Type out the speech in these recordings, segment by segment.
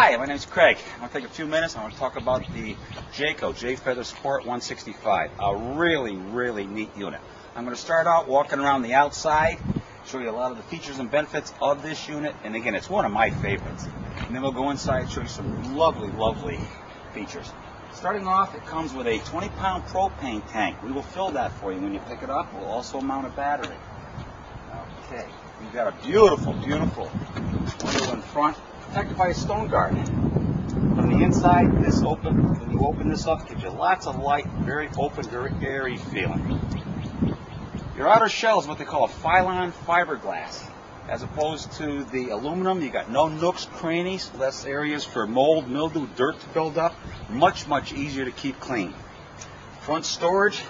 Hi, my name's Craig. I'm going to take a few minutes. I want to talk about the Jayco Jay Feather Sport 165. A really, really neat unit. I'm going to start out walking around the outside, show you a lot of the features and benefits of this unit. And again, it's one of my favorites. And then we'll go inside and show you some lovely, lovely features. Starting off, it comes with a 20-pound propane tank. We will fill that for you when you pick it up. We'll also mount a battery. Okay, you've got a beautiful, beautiful window in front, protected by a stone guard. On the inside, when you open this up, gives you lots of light, very open, very airy feeling. Your outer shell is what they call a Phylon fiberglass. As opposed to the aluminum, you got no nooks, crannies, less areas for mold, mildew, dirt to build up. Much, much easier to keep clean. Front storage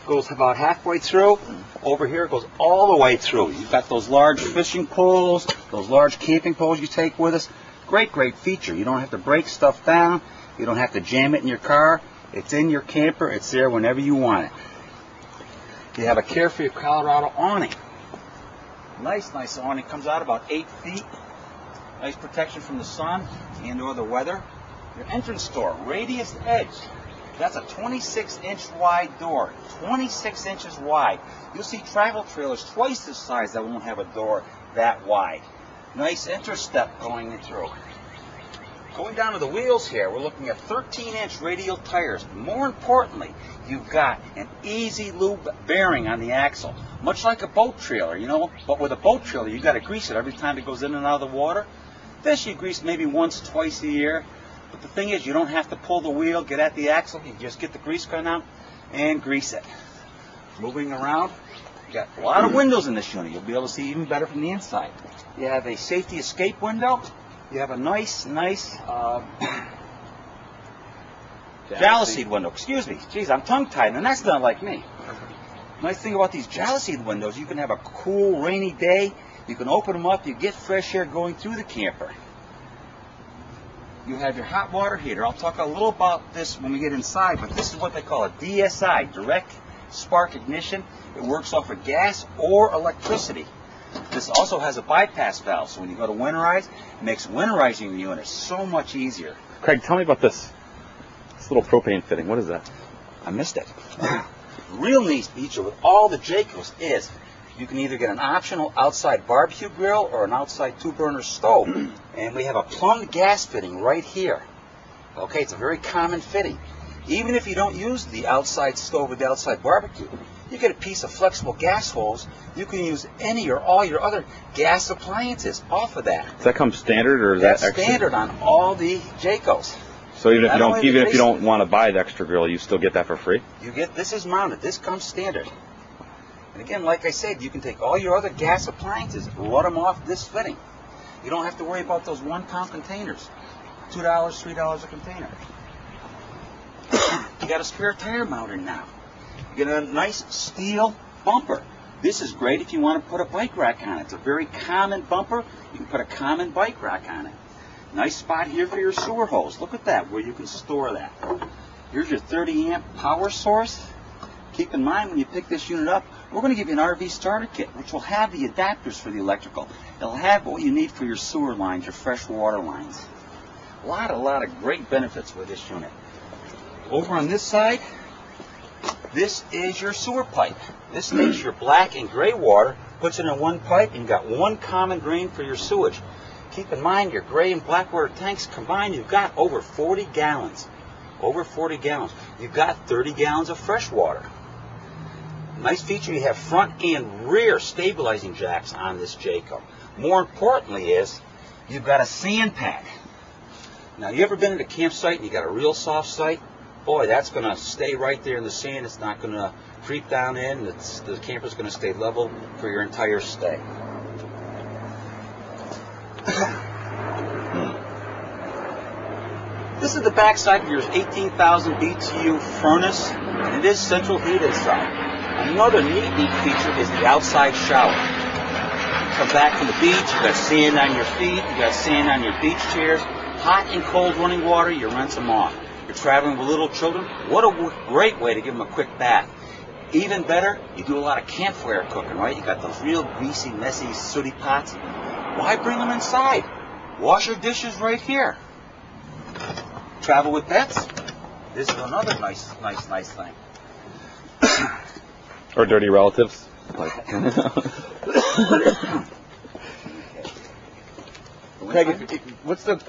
goes about halfway through. Over here it goes all the way through. You've got those large fishing poles, those large camping poles you take with us. Great, great feature. You don't have to break stuff down. You don't have to jam it in your car. It's in your camper. It's there whenever you want it. You have a Carefree Colorado awning. Nice, nice awning. Comes out about 8 feet. Nice protection from the sun and or the weather. Your entrance door, radius edge. That's a 26-inch wide door. 26 inches wide. You'll see travel trailers twice this size that won't have a door that wide. Nice interstep going through. Going down to the wheels here, we're looking at 13-inch radial tires. More importantly, you've got an easy lube bearing on the axle. Much like a boat trailer, you know, but with a boat trailer, you've got to grease it every time it goes in and out of the water. This you grease maybe once, twice a year. But the thing is, you don't have to pull the wheel, get at the axle. You just get the grease gun out and grease it. Moving around, you got a lot of windows in this unit. You'll be able to see even better from the inside. You have a safety escape window. You have a nice Jaliseed window. Excuse me. Geez, I'm tongue-tied, and that's not like me. Nice thing about these Jaliseed windows, you can have a cool, rainy day. You can open them up. You get fresh air going through the camper. You have your hot water heater. I'll talk a little about this when we get inside, but this is what they call a DSI, direct spark ignition. It works off of gas or electricity. This also has a bypass valve, so when you go to winterize, it makes winterizing the unit so much easier. Craig, tell me about this little propane fitting. What is that? I missed it. Real neat feature with all the Jaycos is you can either get an optional outside barbecue grill or an outside 2-burner stove. And we have a plumbed gas fitting right here. Okay, it's a very common fitting. Even if you don't use the outside stove or the outside barbecue, you get a piece of flexible gas hose. You can use any or all your other gas appliances off of that. Does that come standard, or is that extra? That's standard on all the Jaycos. So even if you don't want to buy the extra grill, you still get that for free? You get this is mounted. This comes standard. And again, like I said, you can take all your other gas appliances and run them off this fitting. You don't have to worry about those 1-pound containers. $2, $3 a container. You got a spare tire mounted now. You get a nice steel bumper. This is great if you want to put a bike rack on it. It's a very common bumper. You can put a common bike rack on it. Nice spot here for your sewer hose. Look at that, where you can store that. Here's your 30-amp power source. Keep in mind when you pick this unit up, we're going to give you an RV starter kit, which will have the adapters for the electrical. It'll have what you need for your sewer lines, your fresh water lines. A lot of great benefits with this unit. Over on this side, this is your sewer pipe. This takes your black and gray water, puts it in one pipe, and you've got one common drain for your sewage. Keep in mind, your gray and black water tanks combined, you've got over 40 gallons. Over 40 gallons. You've got 30 gallons of fresh water. Nice feature, you have front and rear stabilizing jacks on this Jayco. More importantly is, you've got a sand pad. Now, you ever been at a campsite and you got a real soft site? Boy, that's going to stay right there in the sand. It's not going to creep down in. The camper's going to stay level for your entire stay. This is the back side of your 18,000 BTU furnace, and it is central heat inside. Another neat feature is the outside shower. You come back from the beach, you got sand on your feet, you got sand on your beach chairs, hot and cold running water, you rinse them off. You're traveling with little children, what a great way to give them a quick bath. Even better, you do a lot of campfire cooking, right? You got those real greasy, messy, sooty pots. Why bring them inside? Wash your dishes right here. Travel with pets. This is another nice thing. Or dirty relatives. Like. Craig, what's the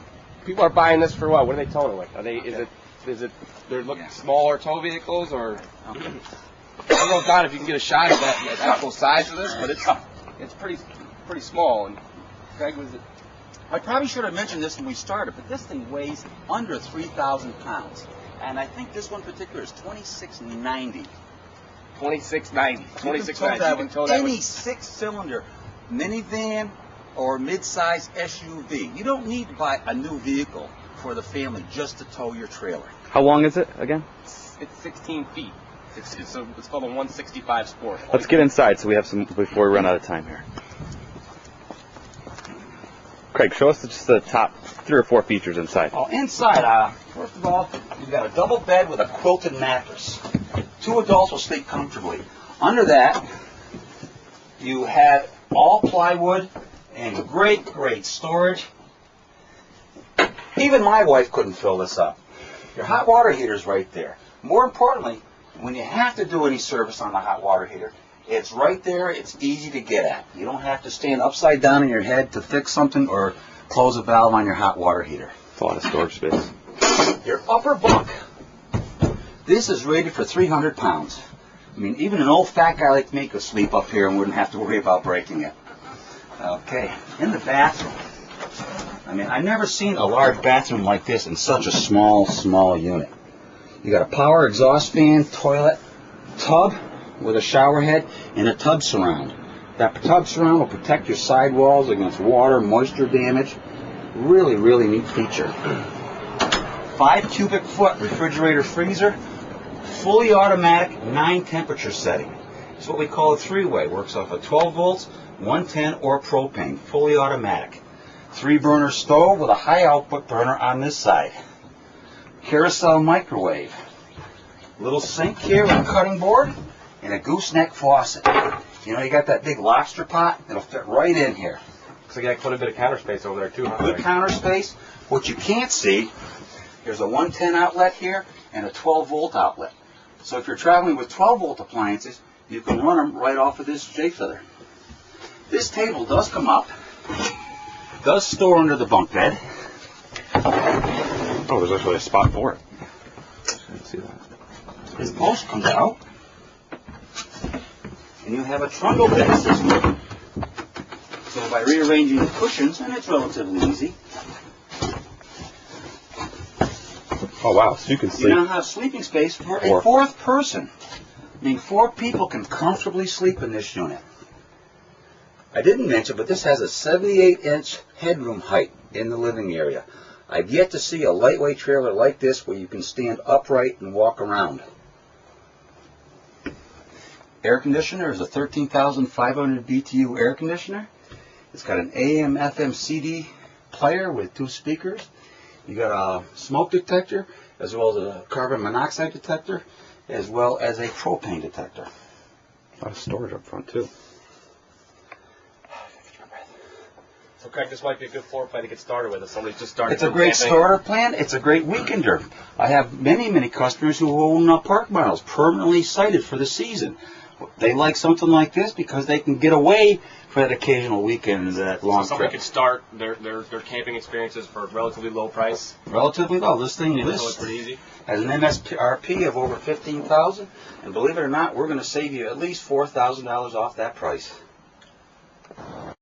people are buying this for what? What are they towing it with? Are they? Is it? They're looking smaller tow vehicles, or I don't know, Don, if you can get a shot of that actual size of this, but it's pretty small. And Craig, was it? I probably should have mentioned this when we started, but this thing weighs under 3,000 pounds, and I think this one in particular is 2690. 2690. You can tow that with any six-cylinder minivan or mid-size SUV. You don't need to buy a new vehicle for the family just to tow your trailer. How long is it again? It's 16 feet. It's called a 165 Sport. Let's get inside so we have some before we run out of time here. Craig, show us just the top 3 or 4 features inside. Oh, inside, first of all, you've got a double bed with a quilted mattress. 2 adults will sleep comfortably. Under that, you have all plywood and great storage. Even my wife couldn't fill this up. Your hot water heater's right there. More importantly, when you have to do any service on the hot water heater, it's right there. It's easy to get at. You don't have to stand upside down in your head to fix something or close a valve on your hot water heater. It's a lot of storage space. Your upper bunk. This is rated for 300 pounds. I mean, even an old fat guy like me could sleep up here and wouldn't have to worry about breaking it. Okay, in the bathroom. I mean, I've never seen a large bathroom like this in such a small unit. You got a power exhaust fan, toilet, tub with a shower head, and a tub surround. That tub surround will protect your sidewalls against water, moisture damage. Really neat feature. 5 cubic foot refrigerator freezer, fully automatic 9 temperature setting. It's what we call a 3-way. Works off of 12 volts, 110 or propane, fully automatic. 3-burner stove with a high output burner on this side. Carousel microwave. Little sink here with a cutting board and a gooseneck faucet. You know, you got that big lobster pot, it'll fit right in here. So you got quite a bit of counter space over there too. Good counter space. What you can't see, there's a 110 outlet here and a 12 volt outlet. So if you're traveling with 12 volt appliances, you can run them right off of this Jay Feather. This table does come up, does store under the bunk bed. Oh, there's actually a spot for it. I didn't see that. This post comes out, and you have a trundle bed system. So by rearranging the cushions, and it's relatively easy, Oh wow, so you can you sleep. now have sleeping space for a 4th person. I mean, 4 people can comfortably sleep in this unit. I didn't mention, but this has a 78-inch headroom height in the living area. I've yet to see a lightweight trailer like this where you can stand upright and walk around. Air conditioner is a 13,500 BTU air conditioner. It's got an AM, FM, CD player with 2 speakers. You got a smoke detector, as well as a carbon monoxide detector, as well as a propane detector. A lot of storage up front too. So Craig, this might be a good floor plan to get started with if somebody's just starting. It's a great starter plan. It's a great weekender. I have many customers who own park models permanently sited for the season. They like something like this because they can get away for that occasional weekend, that long So somebody trip. could start their camping experiences for a relatively low price. Relatively low. This thing So it's lists pretty easy. has an MSRP of over $15,000, and believe it or not, we're going to save you at least $4,000 off that price.